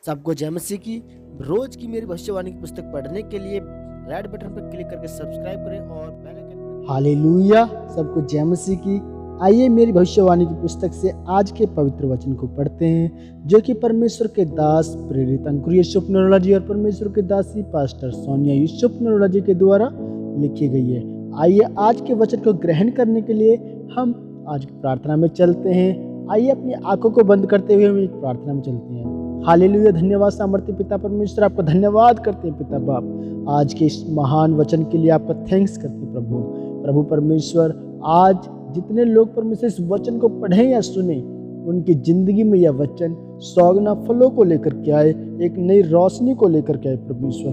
सबको जय मसीह की। रोज की मेरी भविष्यवाणी की पुस्तक पढ़ने के लिए रेड बटन पर क्लिक करके सब्सक्राइब करें और बेल आइकन। हालेलुया, सबको जय मसीह की। आइए मेरी भविष्यवाणी की पुस्तक से आज के पवित्र वचन को पढ़ते हैं, जो कि परमेश्वर के दास प्रेरित अंकुर यूसुफ नरोला जी और परमेश्वर के दासी पास्टर सोनिया यूसुफ नरोला जी के द्वारा लिखी गई है। आइए आज के वचन को ग्रहण करने के लिए हम आज की प्रार्थना में चलते हैं। आइए अपनी आंखों को बंद करते हुए हम एक प्रार्थना में चलते हैं। हालेलुया, धन्यवाद सामर्थ्य पिता परमेश्वर, आपका धन्यवाद करते हैं पिता बाप आज के इस महान वचन के लिए। आपका थैंक्स करते हैं प्रभु परमेश्वर। आज जितने लोग परमेश्वर इस वचन को पढ़ें या सुने, उनकी जिंदगी में यह वचन सौगना फलों को लेकर के आए, एक नई रोशनी को लेकर के आए परमेश्वर।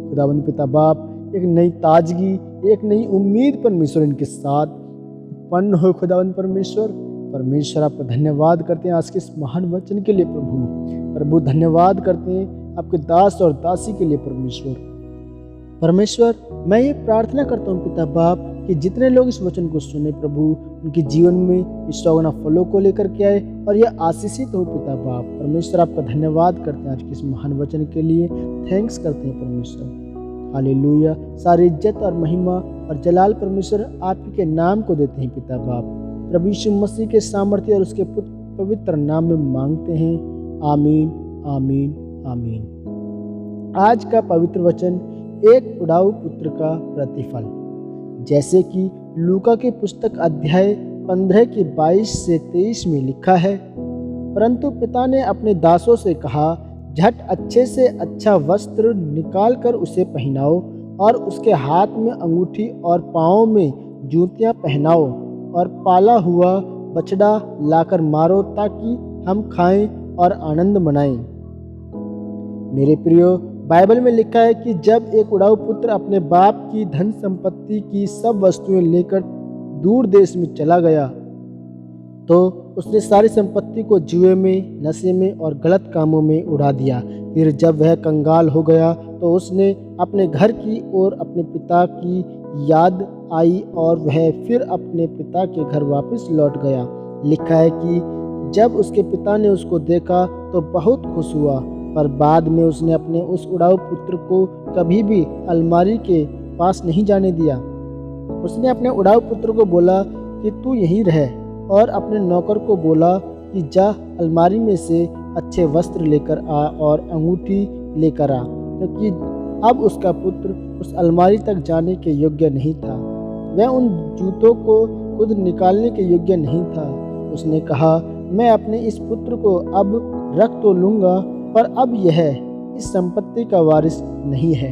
खुदावंद पिता बाप, एक नई ताजगी, एक नई उम्मीद परमेश्वर इनके साथ उत्पन्न हो। खुदावंद परमेश्वर आपका धन्यवाद करते हैं आज के इस महान वचन के लिए प्रभु धन्यवाद करते हैं आपके दास और दासी के लिए परमेश्वर। मैं ये प्रार्थना करता हूँ पिता बाप कि जितने लोग इस वचन को सुने प्रभु, उनके जीवन में इस सौगना फलों को लेकर के आए और यह आशीषित हो पिता बाप परमेश्वर। आपका धन्यवाद करते हैं आज के इस महान वचन के लिए। थैंक्स करते हैं परमेश्वर। हालेलुया, सारी इज्जत और महिमा और जलाल परमेश्वर आप के नाम को देते हैं पिता बाप। प्रभु यीशु मसीह के सामर्थ्य और उसके पवित्र नाम में मांगते हैं, आमीन आमीन आमीन। आज का पवित्र वचन एक उड़ाऊ पुत्र का प्रतिफल, जैसे कि लूका की पुस्तक अध्याय 15 के 22 से 23 में लिखा है। परंतु पिता ने अपने दासों से कहा, झट अच्छे से अच्छा वस्त्र निकाल कर उसे पहनाओ और उसके हाथ में अंगूठी और पाँव में जूतियाँ पहनाओ और पाला हुआ बछड़ा लाकर मारो, ताकि हम खाएं और आनंद मनाएं। मेरे प्रियो, बाइबल में लिखा है कि जब एक उड़ाऊ पुत्र अपने बाप की धन संपत्ति की सब वस्तुएं लेकर दूर देश में चला गया, तो उसने सारी संपत्ति को जुए में, नशे में और गलत कामों में उड़ा दिया। फिर जब वह कंगाल हो गया तो उसने अपने घर की और अपने पिता की याद आई और वह फिर अपने पिता के घर वापस लौट गया। लिखा है कि जब उसके पिता ने उसको देखा तो बहुत खुश हुआ, पर बाद में उसने अपने उस उड़ाऊ पुत्र को कभी भी अलमारी के पास नहीं जाने दिया। उसने अपने उड़ाऊ पुत्र को बोला कि तू यहीं रह, और अपने नौकर को बोला कि जा अलमारी में से अच्छे वस्त्र लेकर आ और अंगूठी लेकर आ, क्योंकि अब उसका पुत्र उस अलमारी तक जाने के योग्य नहीं था। वह उन जूतों को खुद निकालने के योग्य नहीं था। उसने कहा, मैं अपने इस पुत्र को अब रख तो लूँगा, पर अब यह इस संपत्ति का वारिस नहीं है।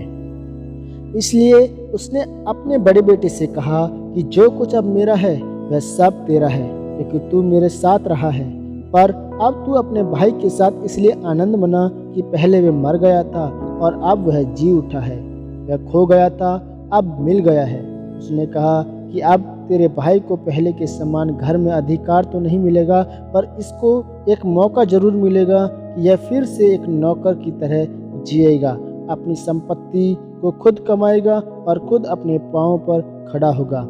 इसलिए उसने अपने बड़े बेटे से कहा कि जो कुछ अब मेरा है वह सब तेरा है, क्योंकि तू मेरे साथ रहा है। पर अब तू अपने भाई के साथ इसलिए आनंद मना कि पहले वह मर गया था और अब वह जी उठा है, वह खो गया था अब मिल गया है। उसने कहा कि अब तेरे भाई को पहले के समान घर में अधिकार तो नहीं मिलेगा, पर इसको एक मौका जरूर मिलेगा कि यह फिर से एक नौकर की तरह जिएगा, अपनी संपत्ति को खुद कमाएगा और खुद अपने पांव पर खड़ा होगा।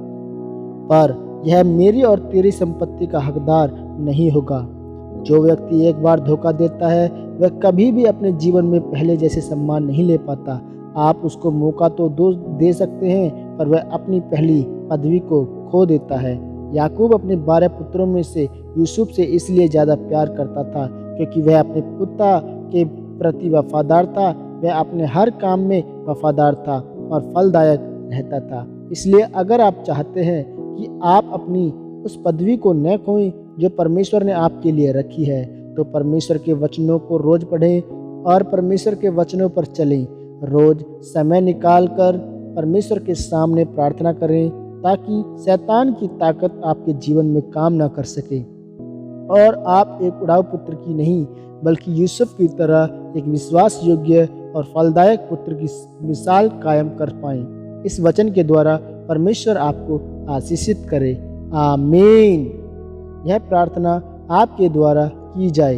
पर यह मेरी और तेरी संपत्ति का हकदार नहीं होगा। जो व्यक्ति एक बार धोखा देता है वह कभी भी अपने जीवन में पहले जैसे सम्मान नहीं ले पाता। आप उसको मौका तो दे सकते हैं, पर वह अपनी पहली पदवी को खो देता है। याकूब अपने 12 पुत्रों में से यूसुफ से इसलिए ज़्यादा प्यार करता था क्योंकि वह अपने पिता के प्रति वफादार था। वह अपने हर काम में वफादार था और फलदायक रहता था। इसलिए अगर आप चाहते हैं कि आप अपनी उस पदवी को न खोएं जो परमेश्वर ने आपके लिए रखी है, तो परमेश्वर के वचनों को रोज पढ़ें और परमेश्वर के वचनों पर चलें। रोज समय निकाल कर परमेश्वर के सामने प्रार्थना करें, ताकि शैतान की ताकत आपके जीवन में काम ना कर सके और आप एक उड़ाऊ पुत्र की नहीं बल्कि यूसुफ की तरह एक विश्वास योग्य और फलदायक पुत्र की मिसाल कायम कर पाएं। इस वचन के द्वारा परमेश्वर आपको आशीषित करे, आमीन। यह प्रार्थना आपके द्वारा की जाए।